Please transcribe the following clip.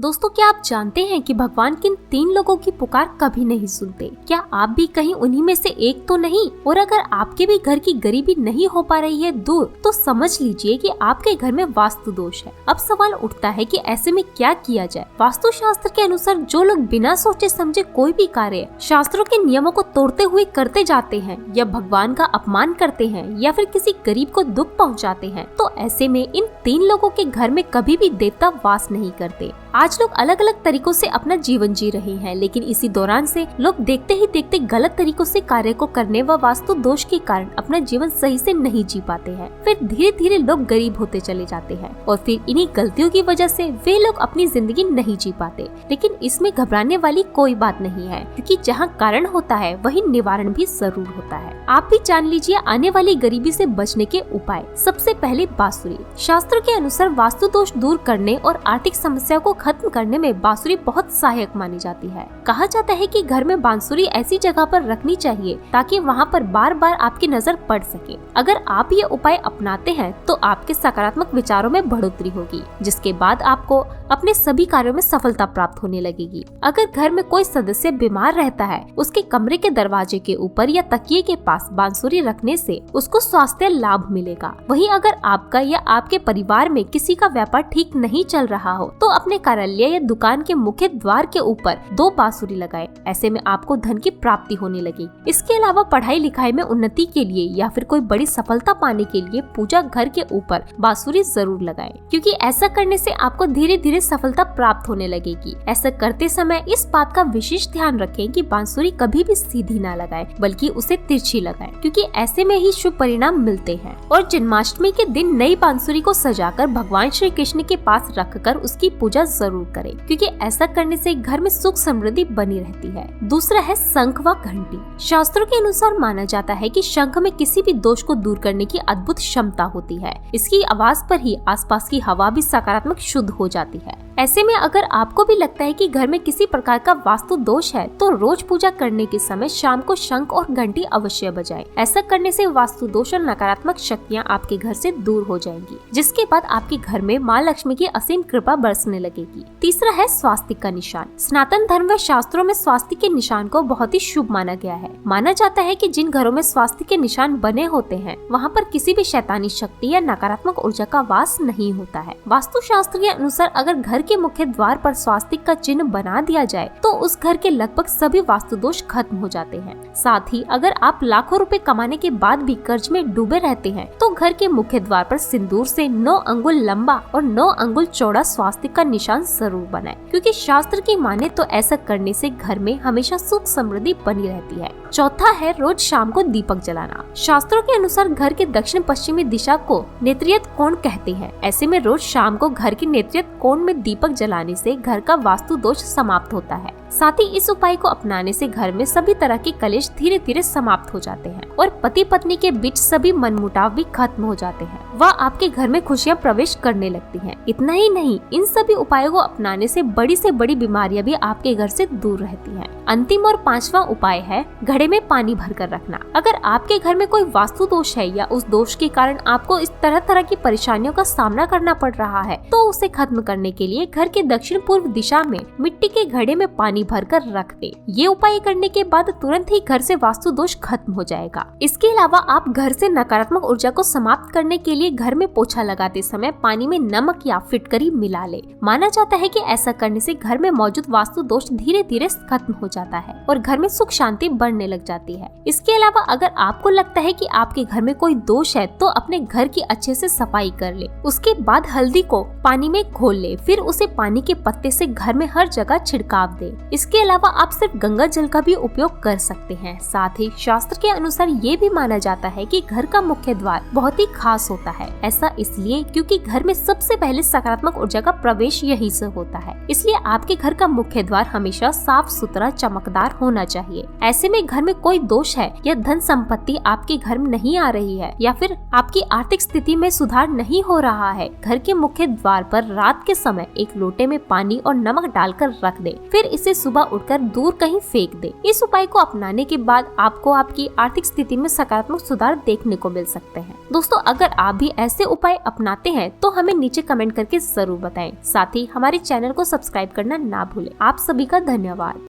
दोस्तों, क्या आप जानते हैं कि भगवान किन 3 लोगों की पुकार कभी नहीं सुनते? क्या आप भी कहीं उन्हीं में से एक तो नहीं? और अगर आपके भी घर की गरीबी नहीं हो पा रही है दूर, तो समझ लीजिए कि आपके घर में वास्तु दोष है। अब सवाल उठता है कि ऐसे में क्या किया जाए। वास्तु शास्त्र के अनुसार जो लोग बिना सोचे समझे कोई भी कार्य शास्त्रों के नियमों को तोड़ते हुए करते जाते हैं, या भगवान का अपमान करते हैं, या फिर किसी गरीब को दुख पहुँचाते हैं, तो ऐसे में इन 3 लोगों के घर में कभी भी देवता वास नहीं करते। आज लोग अलग अलग तरीकों से अपना जीवन जी रहे हैं, लेकिन इसी दौरान से लोग देखते ही देखते गलत तरीकों से कार्य को करने व वास्तु दोष के कारण अपना जीवन सही से नहीं जी पाते हैं। फिर धीरे धीरे लोग गरीब होते चले जाते हैं और फिर इन्हीं गलतियों की वजह से वे लोग अपनी जिंदगी नहीं जी पाते। लेकिन इसमें घबराने वाली कोई बात नहीं है, क्योंकि जहाँ कारण होता है वहीं निवारण भी जरूर होता है। आप भी जान लीजिए आने वाली गरीबी से बचने के उपाय। सबसे पहले बांसुरी। शास्त्रों के अनुसार वास्तु दोष दूर करने और आर्थिक समस्या को खत्म करने में बांसुरी बहुत सहायक मानी जाती है। कहा जाता है कि घर में बांसुरी ऐसी जगह पर रखनी चाहिए ताकि वहां पर बार बार आपकी नजर पड़ सके। अगर आप ये उपाय अपनाते हैं तो आपके सकारात्मक विचारों में बढ़ोतरी होगी, जिसके बाद आपको अपने सभी कार्यों में सफलता प्राप्त होने लगेगी। अगर घर में कोई सदस्य बीमार रहता है, उसके कमरे के दरवाजे के ऊपर या तकिए के पास बांसुरी रखने से उसको स्वास्थ्य लाभ मिलेगा। वहीं अगर आपका या आपके परिवार में किसी का व्यापार ठीक नहीं चल रहा हो, तो अपने कार्यालय या दुकान के मुख्य द्वार के ऊपर 2 बांसुरी लगाएं। ऐसे में आपको धन की प्राप्ति होने लगी। इसके अलावा पढ़ाई लिखाई में उन्नति के लिए या फिर कोई बड़ी सफलता पाने के लिए पूजा घर के ऊपर बांसुरी जरूर लगाएं, क्योंकि ऐसा करने से आपको धीरे धीरे सफलता प्राप्त होने लगेगी। ऐसा करते समय इस बात का विशेष ध्यान रखें कि बांसुरी कभी भी सीधी ना लगाएं, बल्कि उसे तिरछी लगाएं, क्योंकि ऐसे में ही शुभ परिणाम मिलते हैं। और जन्माष्टमी के दिन नई बांसुरी को सजाकर भगवान श्री कृष्ण के पास रखकर उसकी पूजा जरूर करें, क्योंकि ऐसा करने से घर में सुख समृद्धि बनी रहती है। दूसरा है शंख व घंटी। शास्त्रों के अनुसार माना जाता है कि शंख में किसी भी दोष को दूर करने की अद्भुत क्षमता होती है। इसकी आवाज पर ही आसपास की हवा भी सकारात्मक शुद्ध हो जाती है। ऐसे में अगर आपको भी लगता है कि घर में किसी प्रकार का वास्तु दोष है, तो रोज पूजा करने के समय शाम को शंख और घंटी अवश्य बजाएं। ऐसा करने से वास्तु दोष और नकारात्मक शक्तियाँ आपके घर से दूर हो जाएंगी, जिसके बाद आपके घर में माँ लक्ष्मी की असीम कृपा बरसने लगेगी। तीसरा है स्वास्तिक का निशान। सनातन धर्म व शास्त्रों में स्वास्तिक के निशान को बहुत ही शुभ माना गया है। माना जाता है कि जिन घरों में स्वास्तिक के निशान बने होते हैं, वहाँ पर किसी भी शैतानी शक्ति या नकारात्मक ऊर्जा का वास नहीं होता है। वास्तु शास्त्र के अनुसार अगर घर के मुख्य द्वार पर स्वास्तिक का चिन्ह बना दिया जाए, तो उस घर के लगभग सभी वास्तु दोष खत्म हो जाते हैं। साथ ही अगर आप लाखों रुपए कमाने के बाद भी कर्ज में डूबे रहते हैं, तो घर के मुख्य द्वार पर सिंदूर से 9 अंगुल लंबा और 9 अंगुल चौड़ा स्वास्तिक का निशान जरूर बनाएं, क्योंकि शास्त्र की माने तो ऐसा करने से घर में हमेशा सुख समृद्धि बनी रहती है। चौथा है रोज शाम को दीपक जलाना। शास्त्रों के अनुसार घर के दक्षिण पश्चिमी दिशा को नेत्रियत कोण कहते हैं। ऐसे में रोज शाम को घर के नेत्रियत कोण में दीपक जलाने से घर का वास्तु दोष समाप्त होता है। साथ ही इस उपाय को अपनाने से घर में सभी तरह के कलेश धीरे धीरे समाप्त हो जाते हैं और पति पत्नी के बीच सभी मनमुटाव भी खत्म हो जाते हैं। वह आपके घर में खुशियां प्रवेश करने लगती हैं। इतना ही नहीं, इन सभी उपायों को अपनाने से बड़ी बीमारियां भी आपके घर से दूर रहती हैं। अंतिम और 5वां उपाय है घड़े में पानी भरकर रखना। अगर आपके घर में कोई वास्तु दोष है या उस दोष के कारण आपको इस तरह की परेशानियों का सामना करना पड़ रहा है, तो उसे खत्म करने के लिए घर के दक्षिण पूर्व दिशा में मिट्टी के घड़े में पानी भरकर रख दे। ये उपाय करने के बाद तुरंत ही घर से वास्तु दोष खत्म हो जाएगा। इसके अलावा आप घर से नकारात्मक ऊर्जा को समाप्त करने के लिए घर में पोछा लगाते समय पानी में नमक या फिटकरी मिला ले। माना जाता है कि ऐसा करने से घर में मौजूद वास्तु दोष धीरे धीरे खत्म हो जाता है और घर में सुख शांति बढ़ने लग जाती है। इसके अलावा अगर आपको लगता है कि आपके घर में कोई दोष है, तो अपने घर की अच्छे से सफाई कर ले। उसके बाद हल्दी को पानी में घोल ले, फिर उसे पानी के पत्ते से घर में हर जगह छिड़काव दे। इसके अलावा आप सिर्फ गंगा जल का भी उपयोग कर सकते हैं। साथ ही शास्त्र के अनुसार ये भी माना जाता है कि घर का मुख्य द्वार बहुत ही खास होता है। ऐसा इसलिए क्योंकि घर में सबसे पहले सकारात्मक ऊर्जा का प्रवेश यहीं से होता है। इसलिए आपके घर का मुख्य द्वार हमेशा साफ सुथरा चमकदार होना चाहिए। ऐसे में घर में कोई दोष है या धन संपत्ति आपके घर में नहीं आ रही है, या फिर आपकी आर्थिक स्थिति में सुधार नहीं हो रहा है, घर के मुख्य द्वार पर रात के समय एक लोटे में पानी और नमक डालकर रख दे, फिर इसे सुबह उठकर दूर कहीं फेंक दे। इस उपाय को अपनाने के बाद आपको आपकी आर्थिक स्थिति में सकारात्मक सुधार देखने को मिल सकते हैं। दोस्तों, अगर आप भी ऐसे उपाय अपनाते हैं तो हमें नीचे कमेंट करके जरूर बताएं। साथ ही हमारे चैनल को सब्सक्राइब करना ना भूलें। आप सभी का धन्यवाद।